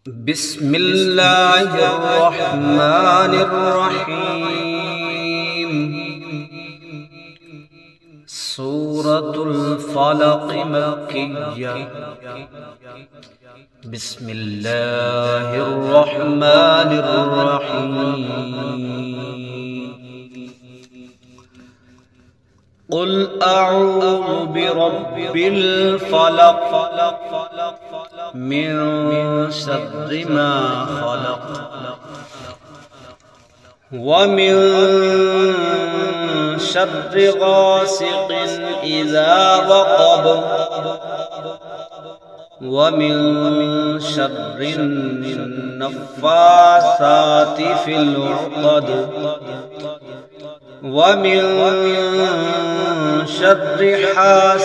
بسم الله الرحمن الرحيم. سورة الفلق مكية. بسم الله الرحمن الرحيم. قل أعوذ برب الفلق من شر ما خلق ومن شر غاسق إذا وقب ومن شر النفاثات في العقد ومن شر حاسد